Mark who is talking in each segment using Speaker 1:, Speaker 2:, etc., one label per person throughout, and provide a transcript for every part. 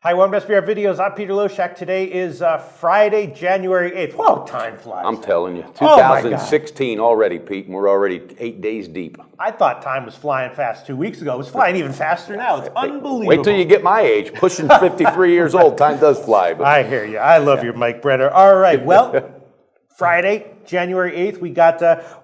Speaker 1: Hi, welcome to SBR Videos. I'm Peter Loshak. Today is Friday, January 8th. Whoa, time flies.
Speaker 2: I'm telling you. 2016 already, Pete, and we're already 8 days deep.
Speaker 1: I thought time was flying fast 2 weeks ago. It's flying even faster now. It's unbelievable.
Speaker 2: Wait till you get my age. Pushing 53 years old, time does fly. But
Speaker 1: I hear you. I love your Mike Brenner. All right, well, Friday, January 8th,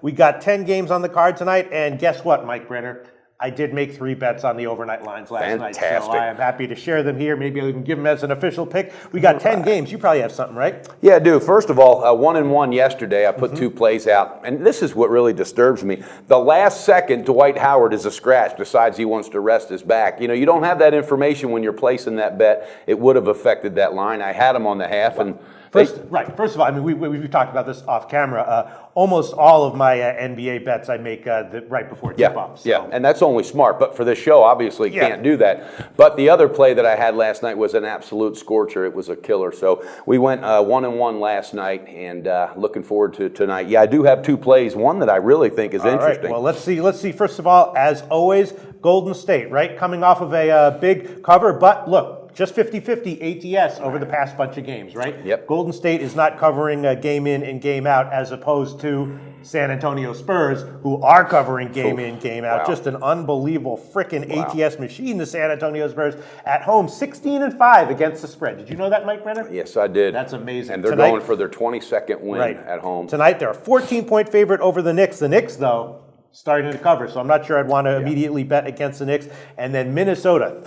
Speaker 1: we got 10 games on the card tonight, and guess what, Mike Brenner? I did make 3 bets on the overnight lines last night, so I am happy to share them here. Maybe I'll even give them as an official pick. We got 10 games. You probably have something, right?
Speaker 2: Yeah, I do. First of all, 1-1 yesterday. I put 2 plays out, and this is what really disturbs me. The last second, Dwight Howard is a scratch, decides he wants to rest his back. You know, you don't have that information when you're placing that bet. It would have affected that line. I had him on the half, and
Speaker 1: First of all, I mean, we've talked about this off camera. Almost all of my NBA bets I make right before tip-off. So.
Speaker 2: Yeah, and that's only smart. But for this show, obviously, can't do that. But the other play that I had last night was an absolute scorcher. It was a killer. So we went 1-1 last night, and looking forward to tonight. Yeah, I do have 2 plays. One that I really think is interesting.
Speaker 1: Right. Well, let's see. First of all, as always, Golden State, right? Coming off of a big cover, but look. Just 50-50 ATS over the past bunch of games, right?
Speaker 2: Yep.
Speaker 1: Golden State is not covering game in and game out as opposed to San Antonio Spurs, who are covering game in, game out. Wow. Just an unbelievable freaking ATS machine, the San Antonio Spurs at home, 16-5 against the spread. Did you know that, Mike Brenner?
Speaker 2: Yes, I did.
Speaker 1: That's amazing.
Speaker 2: And they're going for their 22nd win at home.
Speaker 1: Tonight, they're a 14-point favorite over the Knicks. The Knicks, though, starting to cover, so I'm not sure I'd want to immediately bet against the Knicks. And then Minnesota,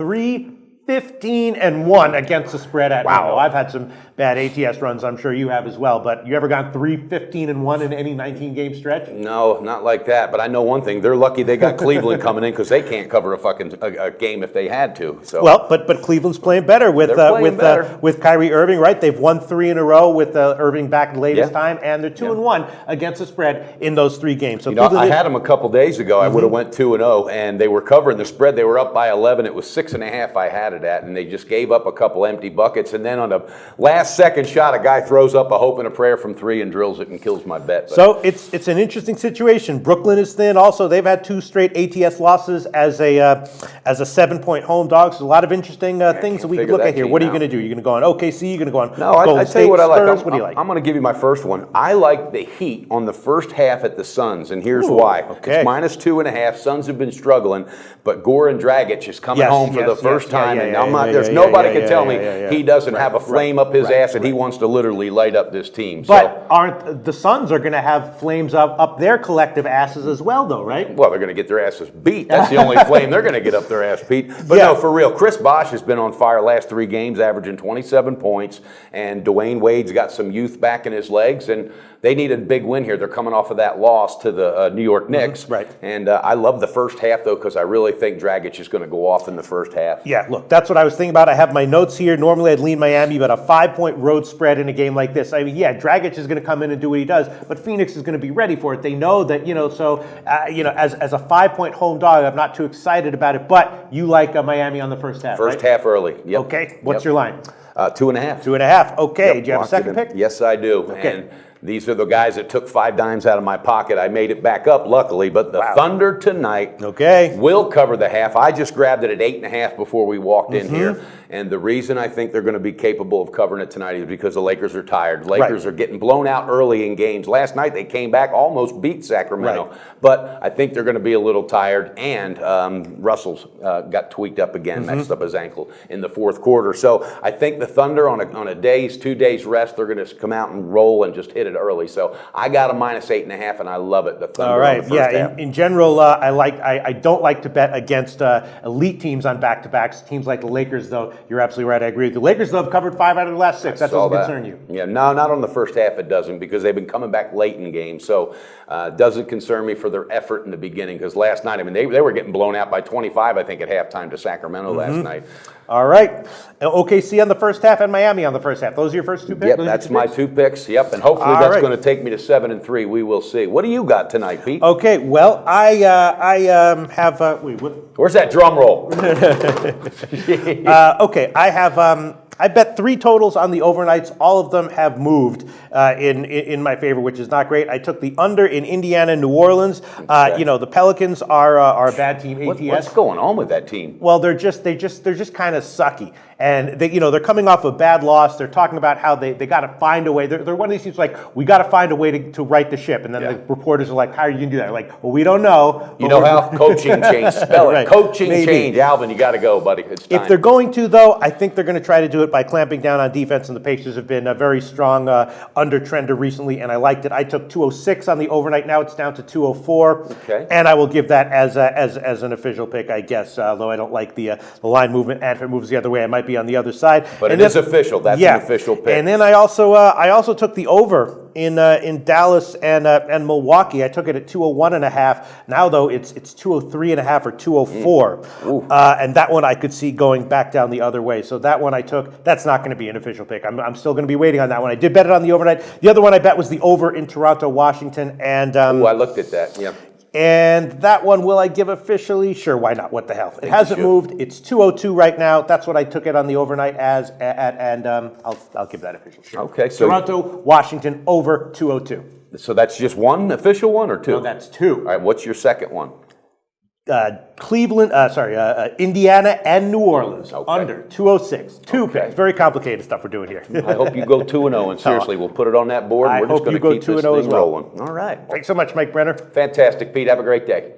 Speaker 1: 15-1 against the spread at home. I've had some bad ATS runs, I'm sure you have as well, but you ever gone 15-1 in any 19-game stretch?
Speaker 2: No, not like that, but I know one thing. They're lucky they got Cleveland coming in because they can't cover a game if they had to. So.
Speaker 1: Well, but Cleveland's playing better with Kyrie Irving, right? They've won 3 in a row with Irving back the latest time, and they're 2-1 against the spread in those 3 games. So
Speaker 2: I had them a couple days ago. I would have went 2-0, and they were covering the spread. They were up by 11. It was 6.5 I had it at, and they just gave up a couple empty buckets, and then on the last second shot, a guy throws up a hope and a prayer from 3 and drills it and kills my bet. But.
Speaker 1: So it's an interesting situation. Brooklyn is thin. Also, they've had 2 straight ATS losses as a 7-point home dog. So a lot of interesting things that we can look at here. What are you going to do? You're going to go on OKC? You're going to go on Golden State,
Speaker 2: tell you what I like.
Speaker 1: Spurs? What do you like?
Speaker 2: I'm going to give you my first one. I like the Heat on the first half at the Suns, and here's why.
Speaker 1: Okay.
Speaker 2: It's -2.5. Suns have been struggling, but Goran Dragic is coming home for the first time, and there's nobody can tell me he doesn't have a flame up his ass, and he wants to literally light up this team.
Speaker 1: But aren't the Suns are going to have flames up their collective asses as well, though, right?
Speaker 2: Well, they're going to get their asses beat. That's the only flame they're going to get up their ass, Pete. But no, for real, Chris Bosh has been on fire last 3 games, averaging 27 points, and Dwayne Wade's got some youth back in his legs, and they need a big win here. They're coming off of that loss to the New York Knicks.
Speaker 1: Right.
Speaker 2: And I love the first half, though, because I really think Dragic is going to go off in the first half.
Speaker 1: Yeah, look, that's what I was thinking about. I have my notes here. Normally, I'd lean Miami, but a 5-point road spread in a game like this. I mean, Dragic is going to come in and do what he does, but Phoenix is going to be ready for it. They know that, as a 5-point home dog, I'm not too excited about it, but you like Miami on the first half,
Speaker 2: First half early. Yep.
Speaker 1: Okay, what's your line?
Speaker 2: 2.5.
Speaker 1: 2.5. Okay, do you have a second pick?
Speaker 2: Yes, I do.
Speaker 1: Okay.
Speaker 2: And these are the guys that took 5 dimes out of my pocket. I made it back up, luckily, but the Thunder tonight will cover the half. I just grabbed it at 8.5 before we walked in here, and the reason I think they're going to be capable of covering it tonight is because the Lakers are tired. The Lakers are getting blown out early in games. Last night they came back, almost beat Sacramento, but I think they're going to be a little tired, and Russell's got tweaked up again, messed up his ankle in the 4th quarter. So I think the Thunder on a 2 days rest, they're going to come out and roll and just hit it early. So I got a -8.5, and I love it. The Thunder.
Speaker 1: All right.
Speaker 2: On the first half.
Speaker 1: In general, I don't like to bet against elite teams on back-to-backs. Teams like the Lakers, though, you're absolutely right. I agree with you. The Lakers, though, have covered 5 out of the last 6. That doesn't concern you.
Speaker 2: Yeah, no, not on the first half. It doesn't, because they've been coming back late in games. So it doesn't concern me for their effort in the beginning. Because last night, I mean, they were getting blown out by 25, I think, at halftime to Sacramento last night.
Speaker 1: All right. OKC on the first half and Miami on the first half. Those are your first 2 picks?
Speaker 2: Yep, that's my 2 picks. Yep, and hopefully that's going to take me to 7-3. We will see. What do you got tonight, Pete?
Speaker 1: Okay, well, I have. Wait, what?
Speaker 2: Where's that drum roll?
Speaker 1: Okay, I have. I bet 3 totals on the overnights. All of them have moved in my favor, which is not great. I took the under in Indiana, New Orleans. The Pelicans are a bad team. ATS.
Speaker 2: What's going on with that team?
Speaker 1: Well, they're just kind of sucky. And they're coming off a bad loss. They're talking about how they got to find a way. They're one of these teams like, we got to find a way to right the ship. And then the reporters are like, how are you going to do that? Like, well, we don't know.
Speaker 2: You know how coaching change, spell it.
Speaker 1: Right.
Speaker 2: Coaching change. Alvin, you got to go, buddy. It's time.
Speaker 1: If they're going to, though, I think they're going to try to do it by clamping down on defense, and the Pacers have been a very strong under-trender recently, and I liked it. I took 206 on the overnight. Now it's down to 204.
Speaker 2: Okay.
Speaker 1: And I will give that as an official pick, I guess, though I don't like the line movement, and if it moves the other way, I might be on the other side.
Speaker 2: But it is official. That's an official pick.
Speaker 1: And then I also took the over in Dallas and Milwaukee. I took it at 201.5. Now though it's 203.5 or 204, and that one I could see going back down the other way. So that one I took. That's not going to be an official pick. I'm still going to be waiting on that one. I did bet it on the overnight. The other one I bet was the over in Toronto, Washington, and
Speaker 2: I looked at that. Yep.
Speaker 1: And that one, will I give officially? Sure, why not? What the hell? It hasn't moved. It's 202 right now. That's what I took it on the overnight as, and I'll give that official. Sure.
Speaker 2: Okay, so
Speaker 1: Toronto, Washington, over 202.
Speaker 2: So that's just one official one or two?
Speaker 1: No, that's two.
Speaker 2: All right, what's your second one?
Speaker 1: Indiana and New Orleans,
Speaker 2: Okay.
Speaker 1: under 206. Two picks. Very complicated stuff we're doing here.
Speaker 2: I hope you go 2-0, and seriously, we'll put it on that board.
Speaker 1: I
Speaker 2: We're just
Speaker 1: hope
Speaker 2: going
Speaker 1: you
Speaker 2: to
Speaker 1: go
Speaker 2: keep this
Speaker 1: 2-0 as
Speaker 2: thing
Speaker 1: well.
Speaker 2: rolling. All right.
Speaker 1: Thanks so much, Mike Brenner.
Speaker 2: Fantastic, Pete. Have a great day.